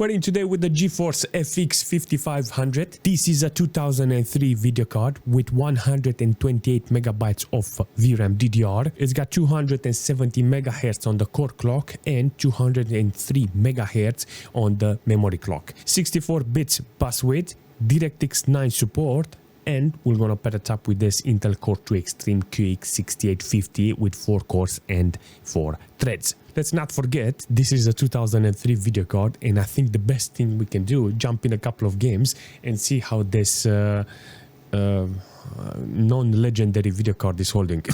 We're in today with the Geforce FX 5500. This is a 2003 video card with 128 megabytes of VRAM DDR. It's got 270 megahertz on the core clock and 203 megahertz on the memory clock. 64 bits bus width, DirectX 9 support, and we're gonna pair it up with this Intel Core II Extreme QX 6850 with 4 cores and 4 threads. Let's not forget, this is a 2003 video card, and I think the best thing we can do, jump in a couple of games and see how this non-legendary video card is holding.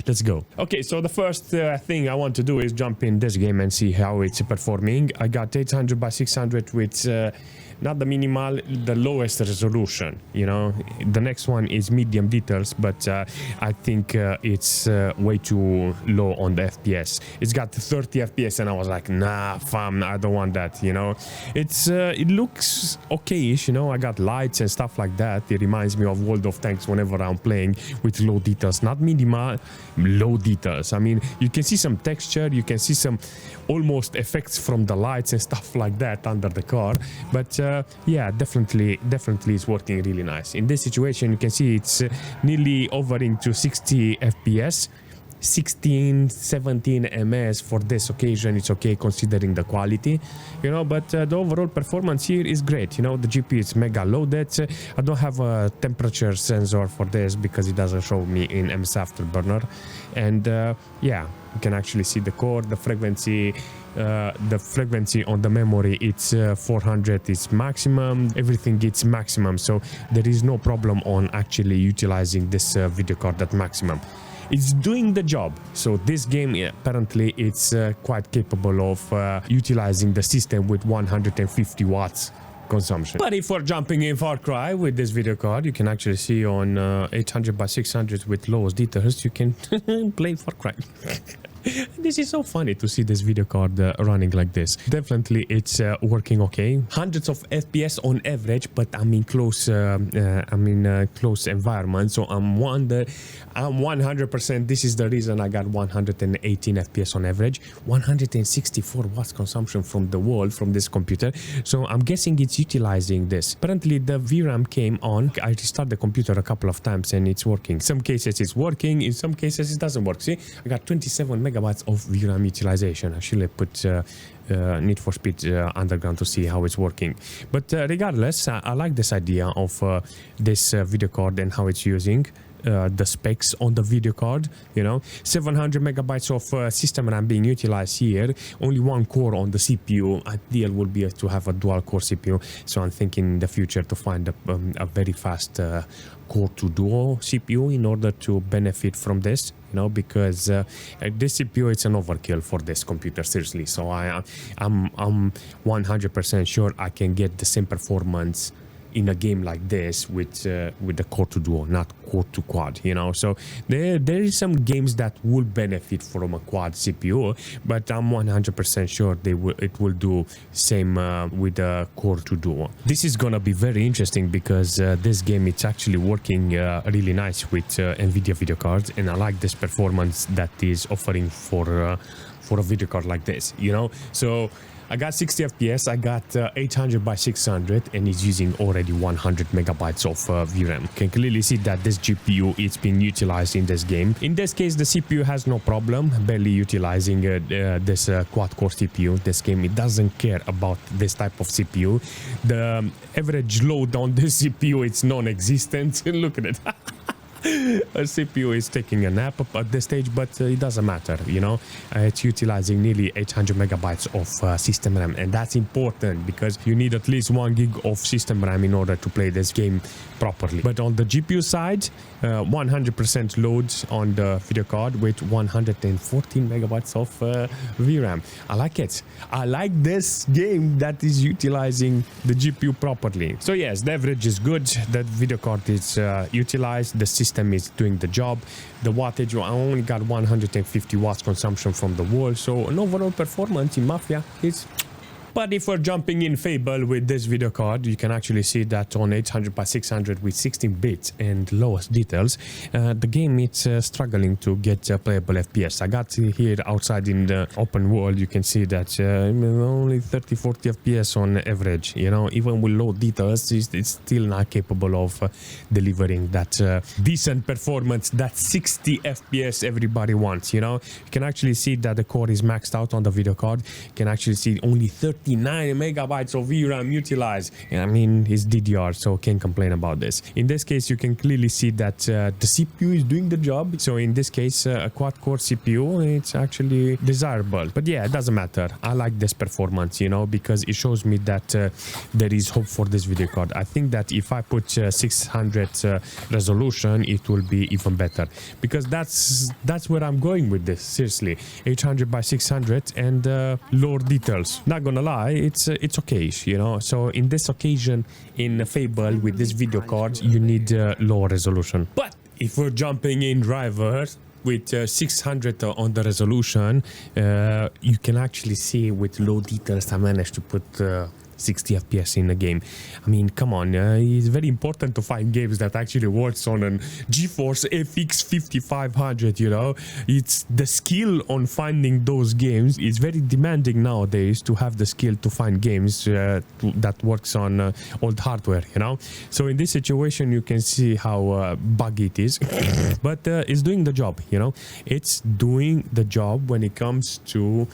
Let's go. Okay, so the first thing I want to do is jump in this game and see how it's performing. I got 800 by 600 with not the minimal, the lowest resolution, you know. The next one is medium details, but I think it's way too low on the FPS. It's got 30 FPS and I was like, nah, fam, I don't want that, you know. It looks okay-ish, you know. I got lights and stuff like that. It reminds me of World of Tanks whenever I'm playing with low details, not minimal, low details. I mean, you can see some texture, you can see some almost effects from the lights and stuff like that under the car, but yeah, definitely it's working really nice. In this situation, you can see it's nearly hovering to 60 FPS, 16-17 ms for this occasion. It's okay considering the quality, you know, but the overall performance here is great. You know, the GPU is mega loaded. I don't have a temperature sensor for this because it doesn't show me in MS Afterburner, and yeah, you can actually see the core, the frequency on the memory. It's 400 is maximum, everything gets maximum, so there is no problem on actually utilizing this video card at maximum. It's doing the job. So this game, apparently it's quite capable of utilizing the system with 150 watts consumption. But if we're jumping in Far Cry with this video card, you can actually see on 800 by 600 with lowest details, you can play Far Cry. This is so funny to see this video card running like this. Definitely it's working okay. Hundreds of FPS on average, but I'm in close close environment, so I'm 100%. This is the reason I got 118 FPS on average, 164 watts consumption from the wall from this computer. So I'm guessing it's utilizing this. Apparently the VRAM came on. I restarted the computer a couple of times and it's working. Some cases it's working, in some cases it doesn't work. See, I got 27 megabytes of VRAM utilization. Actually, I put Need for Speed Underground to see how it's working. But regardless, I like this idea of this video card and how it's using the specs on the video card. You know, 700 megabytes of system RAM being utilized here, only one core on the CPU. Ideal would be to have a dual core CPU, so I'm thinking in the future to find a very fast Core II Duo CPU in order to benefit from this, you know, because this CPU, it's an overkill for this computer, seriously. So I'm 100% sure I can get the same performance in a game like this with the Core II Duo, not Core II Quad, you know. So there is some games that will benefit from a quad CPU, but I'm 100% sure it will do same with the Core II Duo. This is gonna be very interesting because this game, it's actually working really nice with NVIDIA video cards, and I like this performance that is offering for a video card like this, you know. So I got 60 FPS, I got 800 by 600, and it's using already 100 megabytes of VRAM. You can clearly see that this GPU is being utilized in this game. In this case, the CPU has no problem, barely utilizing this quad-core CPU. This game, it doesn't care about this type of CPU. The average load on this CPU, it's non-existent. Look at it. A CPU is taking a nap at this stage, but it doesn't matter, you know. It's utilizing nearly 800 megabytes of system RAM, and that's important because you need at least 1 gig of system RAM in order to play this game properly. But on the GPU side, 100% loads on the video card with 114 megabytes of VRAM. I like it. I like this game that is utilizing the GPU properly. So yes, the average is good. That video card is utilized. The system is doing the job. The wattage, I only got 150 watts consumption from the wall. So an overall performance in Mafia is But if we're jumping in Fable with this video card, you can actually see that on 800 by 600 with 16 bits and lowest details, the game is struggling to get playable FPS. I got here outside in the open world, you can see that only 30-40 FPS on average. You know, even with low details, it's still not capable of delivering that decent performance, that 60 FPS everybody wants. You know, you can actually see that the core is maxed out on the video card. You can actually see only 39 megabytes of VRAM utilized. I mean, it's DDR, so can't complain about this. In this case, you can clearly see that the CPU is doing the job. So in this case, a quad-core CPU, it's actually desirable. But yeah, it doesn't matter. I like this performance, you know, because it shows me that there is hope for this video card. I think that if I put 600 resolution, it will be even better, because that's where I'm going with this. Seriously, 800 by 600 and lower details. Not gonna lie, it's okay, you know. So in this occasion, in Fable with this video card, you need lower resolution. But if we're jumping in drivers with 600 on the resolution, you can actually see with low details I managed to put 60 FPS in the game. I mean, come on, it's very important to find games that actually works on an Geforce FX 5500, you know. It's the skill on finding those games. It's very demanding nowadays to have the skill to find games that works on old hardware, you know. So in this situation, you can see how buggy it is. But it's doing the job, you know. It's doing the job when it comes to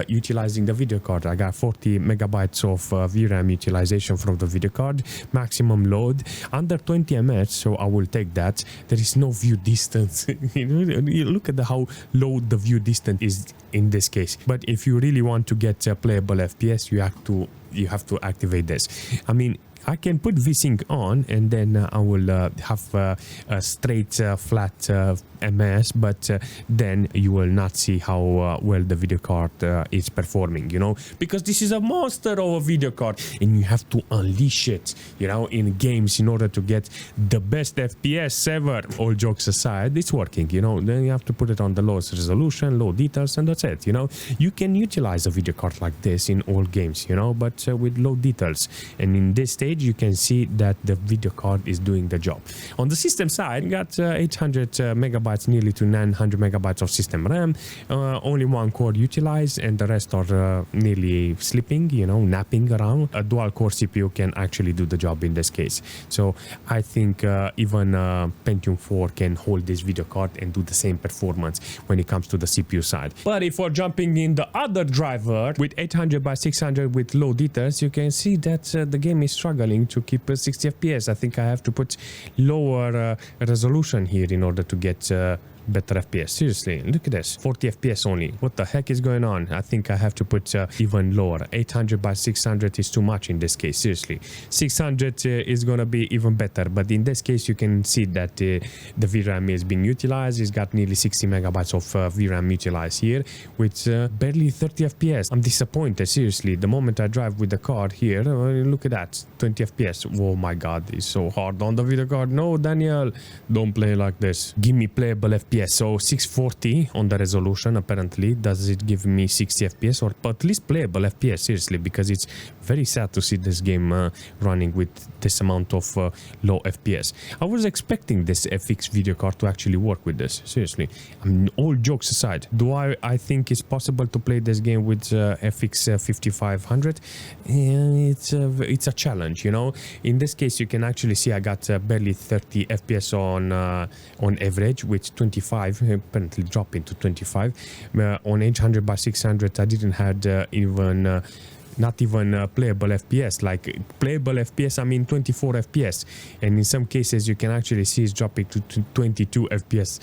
utilizing the video card. I got 40 megabytes of VRAM utilization from the video card, maximum load under 20 ms, so I will take that. There is no view distance. You look at how low the view distance is in this case. But if you really want to get playable FPS, you have to activate this. I mean, I can put VSync on and then I will have a straight flat ms, but then you will not see how well the video card is performing, you know, because this is a monster of a video card and you have to unleash it, you know, in games in order to get the best FPS ever. All jokes aside, it's working, you know. Then you have to put it on the lowest resolution, low details, and that's it, you know. You can utilize a video card like this in all games, you know, but with low details. And in this stage, you can see that the video card is doing the job. On the system side, got 800 megabytes, nearly to 900 megabytes of system RAM. Only one core utilized and the rest are nearly sleeping, you know, napping around. A dual core CPU can actually do the job in this case. So I think even Pentium 4 can hold this video card and do the same performance when it comes to the CPU side. But if we're jumping in the other driver with 800 by 600 with low details, you can see that the game is struggling to keep 60 FPS. I think I have to put lower resolution here in order to get better FPS. Seriously, look at this, 40 FPS only. What the heck is going on? I think I have to put even lower. 800 by 600 is too much in this case. Seriously, 600 is gonna be even better, but in this case you can see that the VRAM is being utilized. It's got nearly 60 megabytes of VRAM utilized here with barely 30 FPS. I'm disappointed, seriously. The moment I drive with the car here, look at that, 20 FPS. Oh my god, it's so hard on the video card. No, Daniel, don't play like this. Give me playable FPS. So 640 on the resolution. Apparently, does it give me 60 FPS or at least playable FPS? Seriously, because it's very sad to see this game running with this amount of low FPS. I was expecting this FX video card to actually work with this. Seriously, I mean, all jokes aside, do I think it's possible to play this game with FX 5500? It's a challenge, you know. In this case, you can actually see I got barely 30 FPS on average with 25, apparently dropping to 25. On 800 by 600, I didn't had even not even playable FPS. Like playable FPS, I mean 24 FPS, and in some cases you can actually see it's dropping to 22 FPS.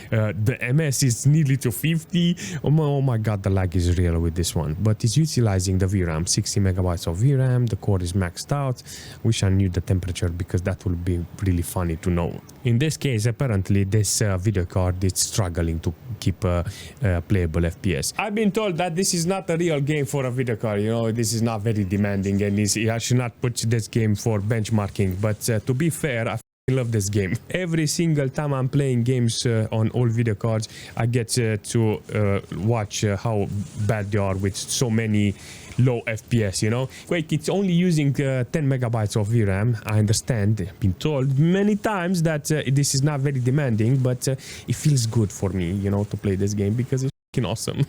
The MS is nearly to 50. Oh my god, the lag is real with this one, but it's utilizing the VRAM, 60 megabytes of VRAM. The core is maxed out. Wish I knew the temperature, because that would be really funny to know. In this case, apparently this video card is struggling to keep playable FPS. I've been told that this is not a real game for a video card, you know. This is not very demanding, and I should not put this game for benchmarking, but to be fair, love this game. Every single time I'm playing games on old video cards, I get to watch how bad they are with so many low FPS, you know. Quake, it's only using 10 megabytes of VRAM. I understand, been told many times that this is not very demanding, but it feels good for me, you know, to play this game because it's fucking awesome.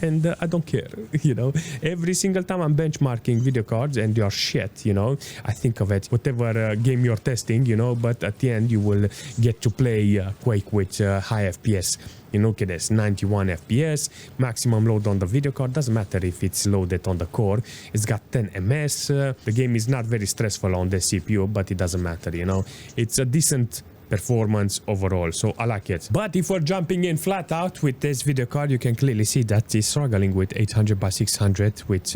And I don't care, you know. Every single time I'm benchmarking video cards and they are shit, you know, I think of it, whatever game you're testing, you know, but at the end you will get to play Quake with high FPS. You know, look at this, 91 FPS, maximum load on the video card. Doesn't matter if it's loaded on the core. It's got 10 ms. The game is not very stressful on the CPU, but it doesn't matter, you know. It's a decent performance overall, so I like it. But if we're jumping in flat out with this video card, you can clearly see that it's struggling with 800 by 600 with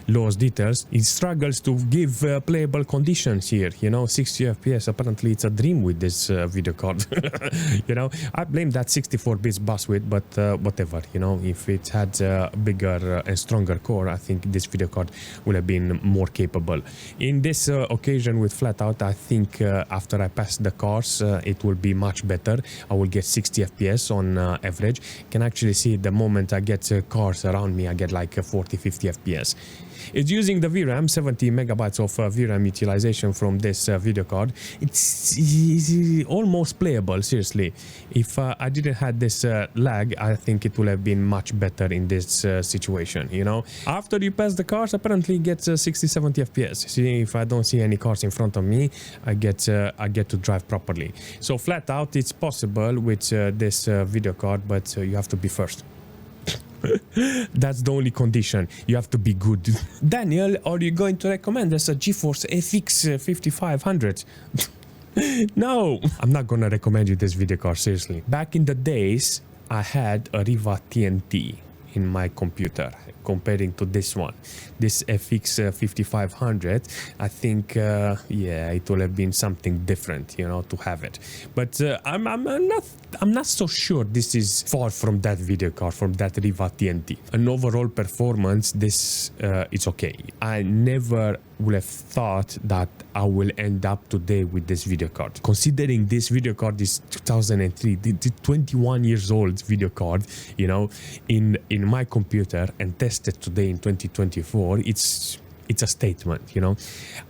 lowest details. It struggles to give playable conditions here, you know. 60 FPS, apparently it's a dream with this video card. You know, I blame that 64 bits bus width, but whatever, you know. If it had a bigger and stronger core, I think this video card would have been more capable. In this occasion with flat out, I think after I pass the cars, it will be much better. I will get 60 FPS on average. You can actually see the moment I get cars around me, I get like 40-50 FPS. It's using the VRAM, 70 megabytes of VRAM utilization from this video card. It's almost playable, seriously. If I didn't have this lag, I think it would have been much better in this situation, you know. After you pass the cars, apparently it gets 60-70 FPS. See, if I don't see any cars in front of me, I get to drive properly. So flat out, it's possible with this video card, but you have to be first. That's the only condition. You have to be good. Daniel, are you going to recommend us a Geforce FX 5500? No, I'm not gonna recommend you this video card, seriously. Back in the days, I had a Riva TNT in my computer. Comparing to this one, this FX 5500, I think yeah, it will have been something different, you know, to have it. But I'm not so sure this is far from that video card, from that Riva TNT. An overall performance, this it's okay. I never would have thought that I will end up today with this video card. Considering this video card is 2003, the 21 years old video card, you know, in my computer, and tested today in 2024, it's a statement, you know.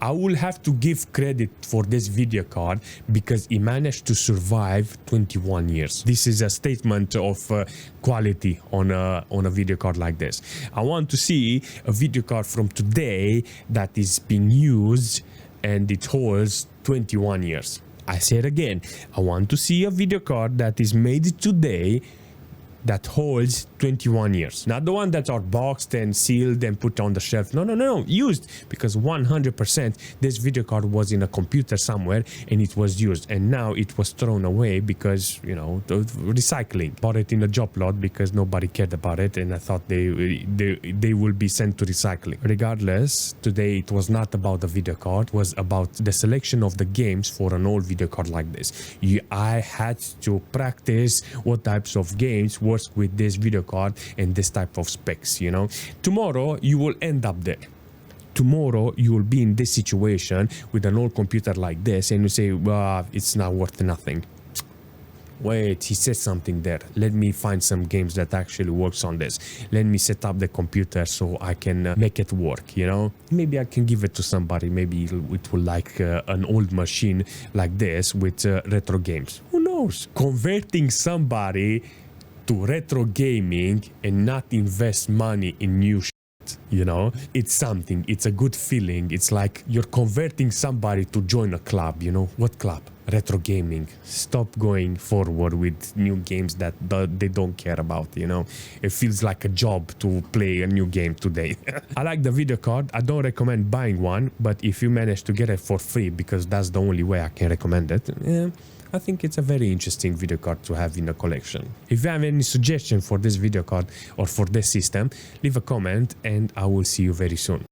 I will have to give credit for this video card because it managed to survive 21 years. This is a statement of quality on a video card like this. I want to see a video card from today that is being used and it holds 21 years. I say it again. I want to see a video card that is made today that holds 21 years. Not the one that are boxed and sealed and put on the shelf. No, used, because 100% this video card was in a computer somewhere and it was used, and now it was thrown away because, you know, the recycling. Bought it in a job lot because nobody cared about it, and I thought they will be sent to recycling. Regardless, today it was not about the video card, it was about the selection of the games for an old video card like this. I had to practice what types of games work with this video card and this type of specs, you know. Tomorrow you will end up there. Tomorrow you will be in this situation with an old computer like this and you say, well, it's not worth nothing. Wait, he said something there. Let me find some games that actually works on this. Let me set up the computer so I can make it work, you know. Maybe I can give it to somebody. Maybe it will like an old machine like this with retro games. Who knows? Converting somebody to retro gaming and not invest money in new shit, you know, it's something. It's a good feeling. It's like you're converting somebody to join a club, you know. What club? Retro gaming. Stop going forward with new games that they don't care about, you know. It feels like a job to play a new game today. I like the video card. I don't recommend buying one, but if you manage to get it for free, because that's the only way I can recommend it, yeah, I think it's a very interesting video card to have in the collection. If you have any suggestion for this video card or for this system, leave a comment and I will see you very soon.